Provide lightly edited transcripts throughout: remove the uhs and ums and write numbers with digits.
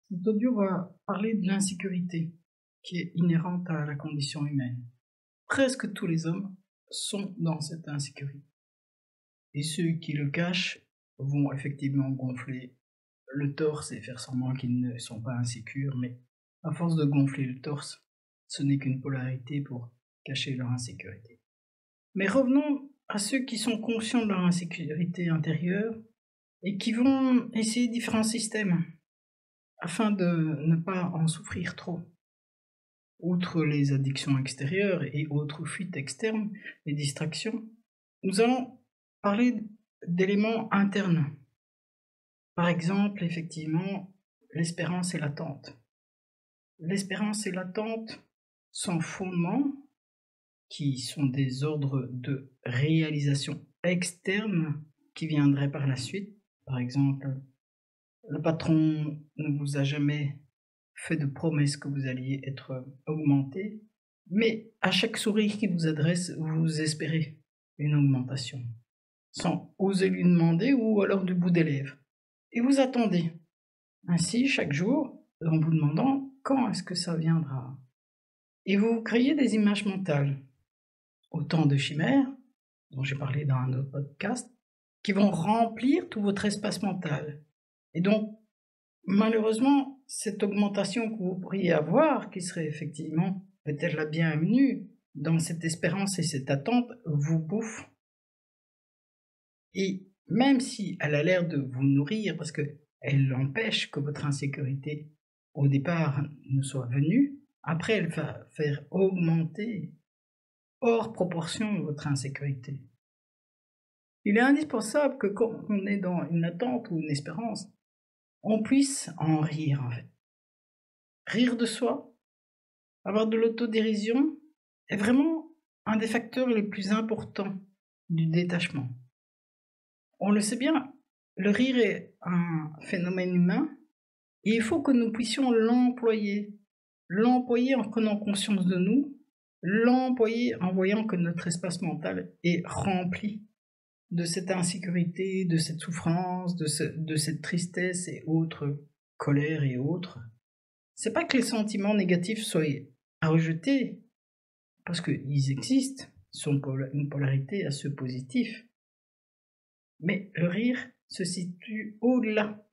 Cet audio va parler de l'insécurité qui est inhérente à la condition humaine. Presque tous les hommes sont dans cette insécurité. Et ceux qui le cachent vont effectivement gonfler le torse et faire semblant qu'ils ne sont pas insécures, mais à force de gonfler le torse, ce n'est qu'une polarité pour cacher leur insécurité. Mais revenons à ceux qui sont conscients de leur insécurité intérieure et qui vont essayer différents systèmes afin de ne pas en souffrir trop. Outre les addictions extérieures et autres fuites externes, les distractions, nous allons parler d'éléments internes. Par exemple, effectivement, l'espérance et l'attente. L'espérance et l'attente sont fondements qui sont des ordres de réalisation externe qui viendraient par la suite. Par exemple, le patron ne vous a jamais fait de promesses que vous alliez être augmenté, mais à chaque sourire qu'il vous adresse, vous espérez une augmentation, sans oser lui demander ou alors du bout des lèvres. Et vous attendez, ainsi chaque jour, en vous demandant quand est-ce que ça viendra. Et vous créez des images mentales, autant de chimères, dont j'ai parlé dans un autre podcast, qui vont remplir tout votre espace mental. Et donc, malheureusement, cette augmentation que vous pourriez avoir, qui serait effectivement peut-être la bienvenue dans cette espérance et cette attente, vous bouffe. Et même si elle a l'air de vous nourrir, parce qu'elle empêche que votre insécurité au départ ne soit venue, après elle va faire augmenter hors proportion votre insécurité. Il est indispensable que quand on est dans une attente ou une espérance, on puisse en rire en fait. Rire de soi, avoir de l'autodérision est vraiment un des facteurs les plus importants du détachement. On le sait bien, le rire est un phénomène humain et il faut que nous puissions l'employer. L'employer en prenant conscience de nous, l'employer en voyant que notre espace mental est rempli de cette insécurité, de cette souffrance, de cette tristesse et autres, colère et autres. C'est pas que les sentiments négatifs soient à rejeter, parce qu'ils existent, sont une polarité à ceux positifs. Mais le rire se situe au-delà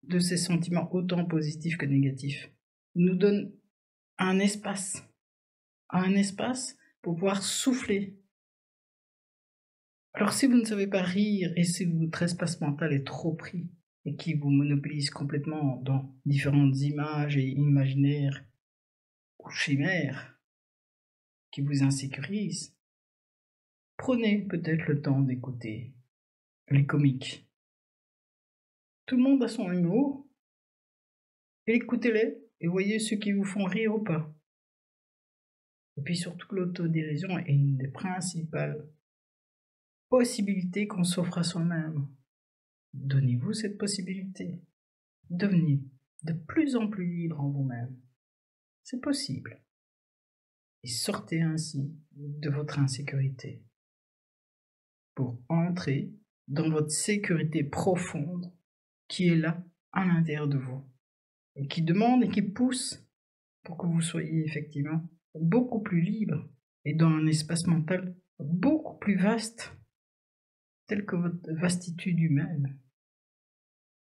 de ces sentiments autant positifs que négatifs. Il nous donne un espace pour pouvoir souffler. Alors si vous ne savez pas rire et si votre espace mental est trop pris et qui vous monopolise complètement dans différentes images et imaginaires ou chimères qui vous insécurisent, prenez peut-être le temps d'écouter les comiques. Tout le monde a son humour, et écoutez-les et voyez ceux qui vous font rire ou pas. Et puis surtout, l'autodérision est une des principales possibilités qu'on s'offre à soi-même. Donnez-vous cette possibilité. Devenez de plus en plus libre en vous-même. C'est possible. Et sortez ainsi de votre insécurité pour entrer dans votre sécurité profonde qui est là à l'intérieur de vous et qui demande et qui pousse pour que vous soyez effectivement beaucoup plus libre et dans un espace mental beaucoup plus vaste tel que votre vastitude humaine.